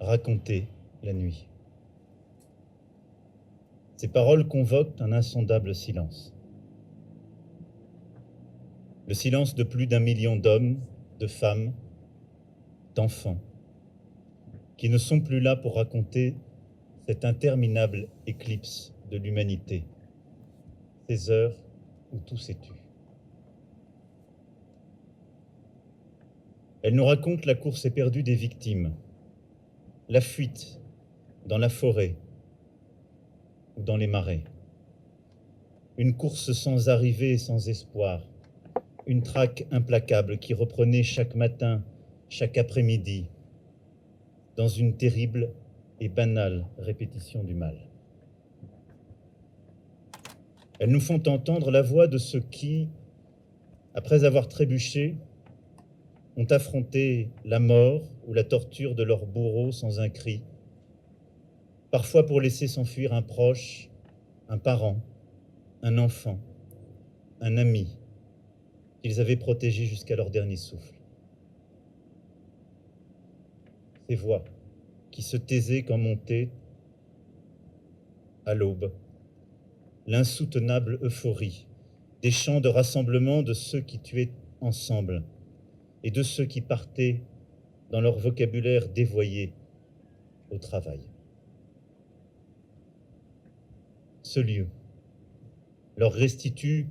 raconter la nuit. Ces paroles convoquent un insondable silence. Le silence de plus d'1 million d'hommes, de femmes, d'enfants, qui ne sont plus là pour raconter cette interminable éclipse de l'humanité, ces heures où tout s'est tu. Elle nous raconte la course éperdue des victimes, la fuite dans la forêt ou dans les marais, une course sans arrivée et sans espoir, une traque implacable qui reprenait chaque matin, chaque après-midi, dans une terrible et banale répétition du mal. Elles nous font entendre la voix de ceux qui, après avoir trébuché, ont affronté la mort ou la torture de leur bourreau sans un cri, parfois pour laisser s'enfuir un proche, un parent, un enfant, un ami qu'ils avaient protégé jusqu'à leur dernier souffle. Ces voix qui se taisaient quand montait, à l'aube, l'insoutenable euphorie des chants de rassemblement de ceux qui tuaient ensemble et de ceux qui partaient dans leur vocabulaire dévoyé au travail. Ce lieu leur restitue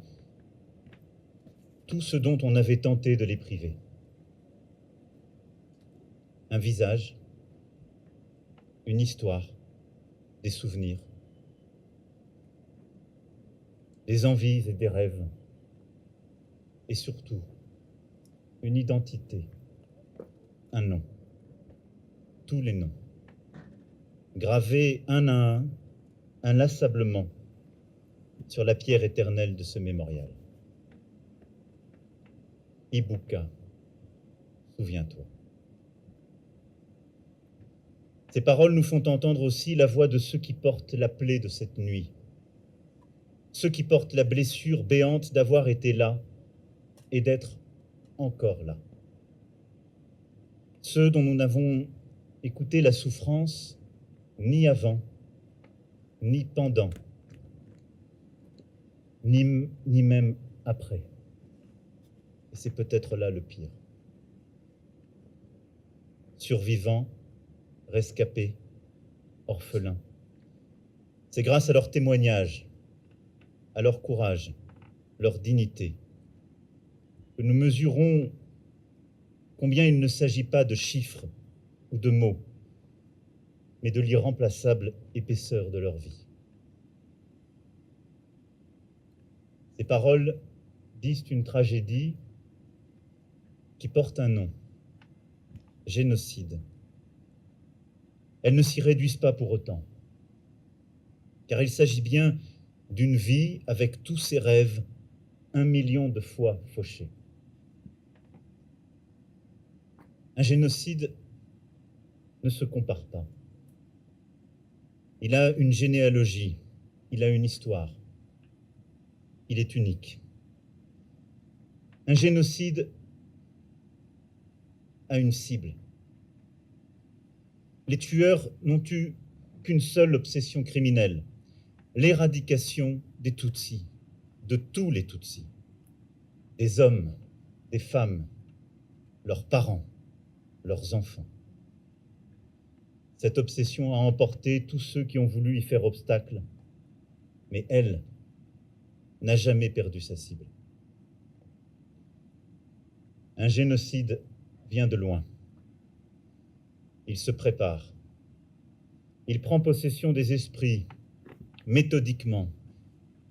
tout ce dont on avait tenté de les priver. Un visage, une histoire, des souvenirs, des envies et des rêves, et surtout, une identité, un nom, tous les noms, gravés un à un, inlassablement, sur la pierre éternelle de ce mémorial. Ibuka, souviens-toi. Ces paroles nous font entendre aussi la voix de ceux qui portent la plaie de cette nuit, ceux qui portent la blessure béante d'avoir été là et d'être encore là. Ceux dont nous n'avons écouté la souffrance ni avant, ni pendant, ni même après. Et c'est peut-être là le pire. Survivants, rescapés, orphelins. C'est grâce à leur témoignage, à leur courage, leur dignité, que nous mesurons combien il ne s'agit pas de chiffres ou de mots, mais de l'irremplaçable épaisseur de leur vie. Ces paroles disent une tragédie qui porte un nom, génocide. Elles ne s'y réduisent pas pour autant, car il s'agit bien d'une vie avec tous ses rêves 1 million de fois fauchés. Un génocide ne se compare pas. Il a une généalogie, il a une histoire, il est unique. Un génocide a une cible. Les tueurs n'ont eu qu'une seule obsession criminelle, l'éradication des Tutsis, de tous les Tutsis, des hommes, des femmes, leurs parents, leurs enfants. Cette obsession a emporté tous ceux qui ont voulu y faire obstacle, mais elle n'a jamais perdu sa cible. Un génocide vient de loin. Il se prépare. Il prend possession des esprits, méthodiquement,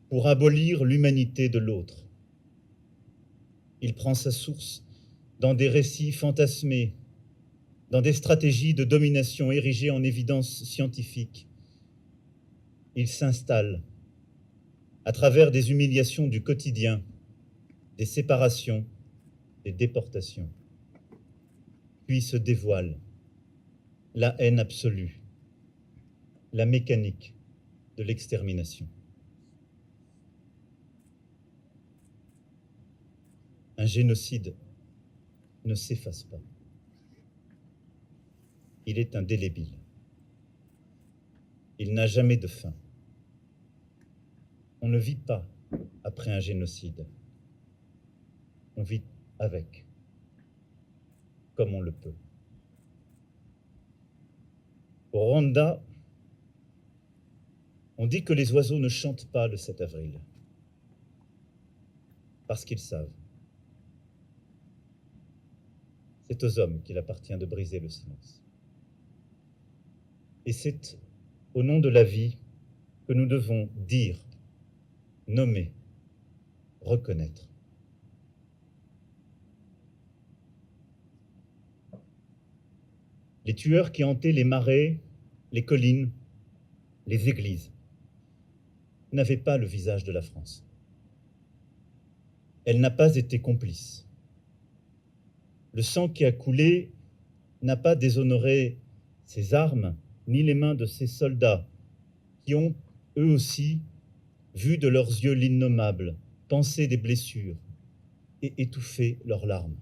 pour abolir l'humanité de l'autre. Il prend sa source dans des récits fantasmés, dans des stratégies de domination érigées en évidence scientifique. Il s'installe à travers des humiliations du quotidien, des séparations, des déportations. Puis se dévoile la haine absolue, la mécanique de l'extermination. Un génocide ne s'efface pas. il est indélébile. Il n'a jamais de fin. On ne vit pas après un génocide. On vit avec, comme on le peut. Au Rwanda, on dit que les oiseaux ne chantent pas le 7 avril, parce qu'ils savent. C'est aux hommes qu'il appartient de briser le silence. Et c'est au nom de la vie que nous devons dire, nommer, reconnaître. Les tueurs qui hantaient les marais, les collines, les églises, n'avaient pas le visage de la France. Elle n'a pas été complice. Le sang qui a coulé n'a pas déshonoré ses armes, ni les mains de ces soldats qui ont, eux aussi, vu de leurs yeux l'innommable, pensé des blessures et étouffé leurs larmes.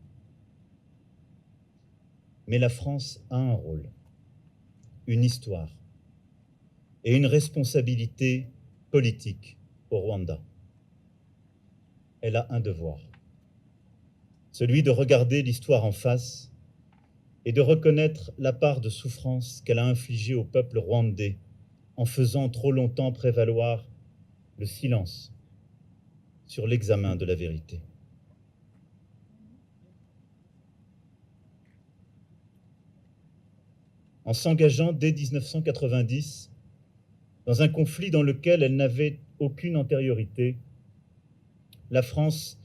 Mais la France a un rôle, une histoire et une responsabilité politique au Rwanda. Elle a un devoir, celui de regarder l'histoire en face et de reconnaître la part de souffrance qu'elle a infligée au peuple rwandais en faisant trop longtemps prévaloir le silence sur l'examen de la vérité. En s'engageant dès 1990 dans un conflit dans lequel elle n'avait aucune antériorité, la France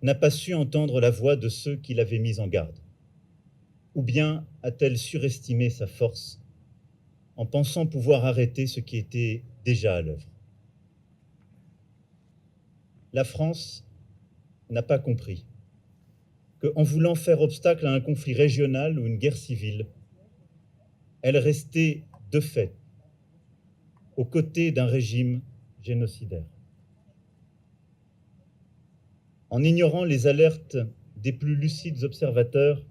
n'a pas su entendre la voix de ceux qui l'avaient mise en garde. Ou bien a-t-elle surestimé sa force en pensant pouvoir arrêter ce qui était déjà à l'œuvre? La France n'a pas compris qu'en voulant faire obstacle à un conflit régional ou une guerre civile, elle restait de fait aux côtés d'un régime génocidaire. En ignorant les alertes des plus lucides observateurs,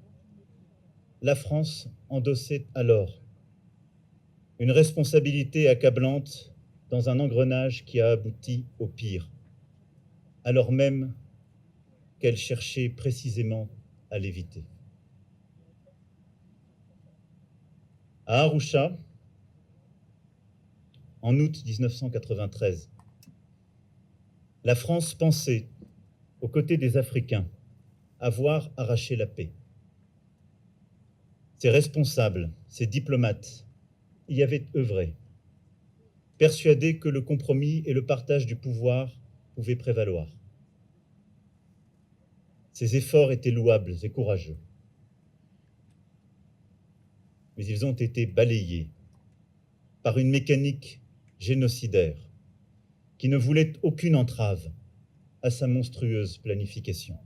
la France endossait alors une responsabilité accablante dans un engrenage qui a abouti au pire, alors même qu'elle cherchait précisément à l'éviter. À Arusha, en août 1993, la France pensait, aux côtés des Africains, avoir arraché la paix. Ses responsables, ses diplomates y avaient œuvré, persuadés que le compromis et le partage du pouvoir pouvaient prévaloir. Ces efforts étaient louables et courageux. Mais ils ont été balayés par une mécanique génocidaire qui ne voulait aucune entrave à sa monstrueuse planification.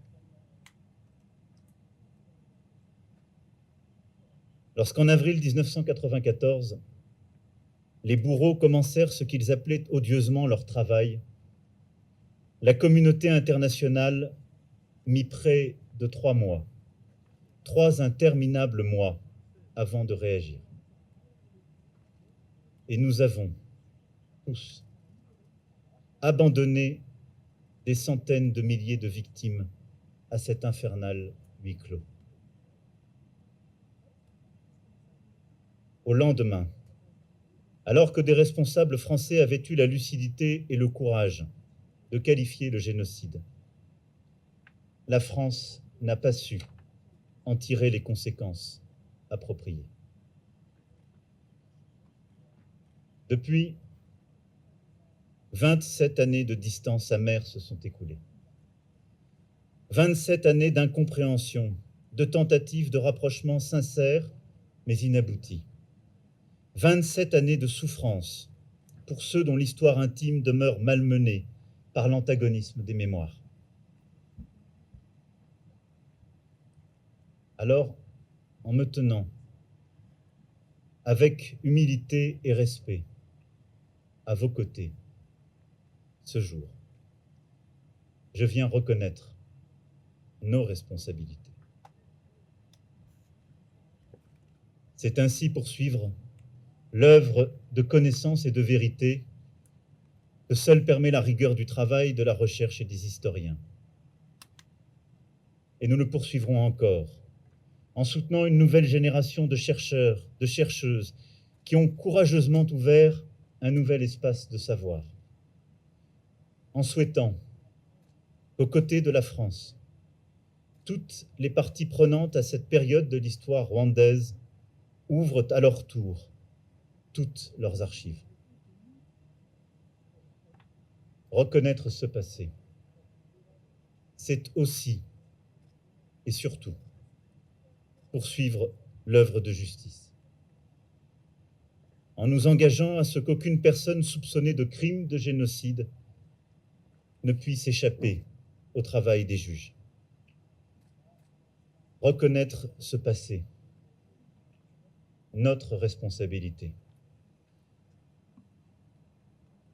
Lorsqu'en avril 1994, les bourreaux commencèrent ce qu'ils appelaient odieusement leur travail, la communauté internationale mit près de 3 mois, 3 interminables mois avant de réagir. Et nous avons tous abandonné des centaines de milliers de victimes à cet infernal huis clos. Au lendemain, alors que des responsables français avaient eu la lucidité et le courage de qualifier le génocide, la France n'a pas su en tirer les conséquences appropriées. Depuis, 27 années de distance amère se sont écoulées. 27 années d'incompréhension, de tentatives de rapprochement sincères mais inabouties. 27 années de souffrance pour ceux dont l'histoire intime demeure malmenée par l'antagonisme des mémoires. Alors, en me tenant avec humilité et respect à vos côtés ce jour, je viens reconnaître nos responsabilités. C'est ainsi poursuivre l'œuvre de connaissance et de vérité que seule permet la rigueur du travail, de la recherche et des historiens. Et nous le poursuivrons encore en soutenant une nouvelle génération de chercheurs, de chercheuses qui ont courageusement ouvert un nouvel espace de savoir, en souhaitant qu'aux côtés de la France, toutes les parties prenantes à cette période de l'histoire rwandaise ouvrent à leur tour toutes leurs archives. Reconnaître ce passé, c'est aussi et surtout poursuivre l'œuvre de justice, en nous engageant à ce qu'aucune personne soupçonnée de crime de génocide ne puisse échapper au travail des juges. Reconnaître ce passé, notre responsabilité,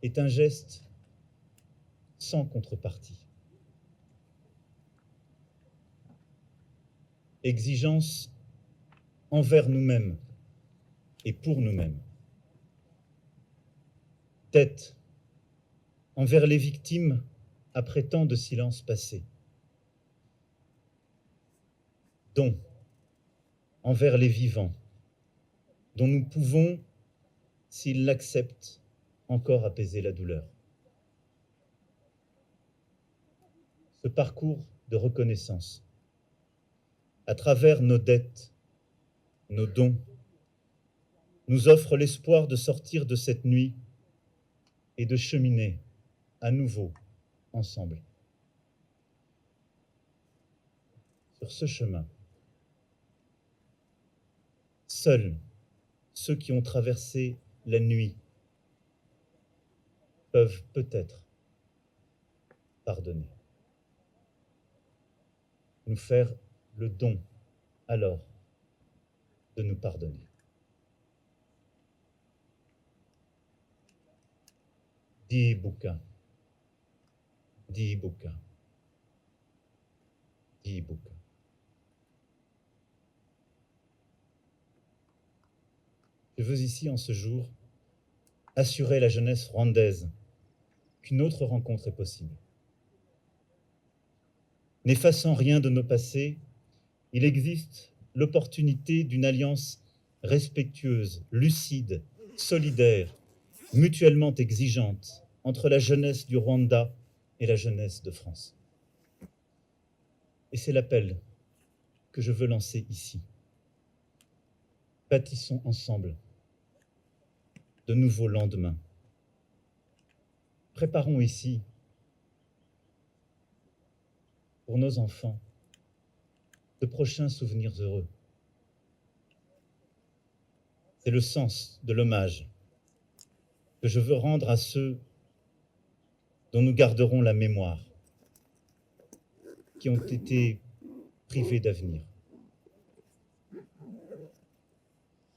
est un geste sans contrepartie. Exigence envers nous-mêmes et pour nous-mêmes. Tête envers les victimes après tant de silence passé. Don envers les vivants, dont nous pouvons, s'ils l'acceptent, encore apaiser la douleur. Ce parcours de reconnaissance, à travers nos dettes, nos dons, nous offre l'espoir de sortir de cette nuit et de cheminer à nouveau ensemble. Sur ce chemin, seuls ceux qui ont traversé la nuit peuvent peut-être pardonner. Nous faire le don, alors, de nous pardonner. Diibuka, Diibuka, Diibuka. Je veux ici, en ce jour, assurer la jeunesse rwandaise qu'une autre rencontre est possible. N'effaçant rien de nos passés, il existe l'opportunité d'une alliance respectueuse, lucide, solidaire, mutuellement exigeante entre la jeunesse du Rwanda et la jeunesse de France. Et c'est l'appel que je veux lancer ici. Bâtissons ensemble de nouveaux lendemains. Préparons ici, pour nos enfants, de prochains souvenirs heureux. C'est le sens de l'hommage que je veux rendre à ceux dont nous garderons la mémoire, qui ont été privés d'avenir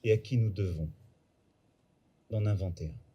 et à qui nous devons d'en inventer un.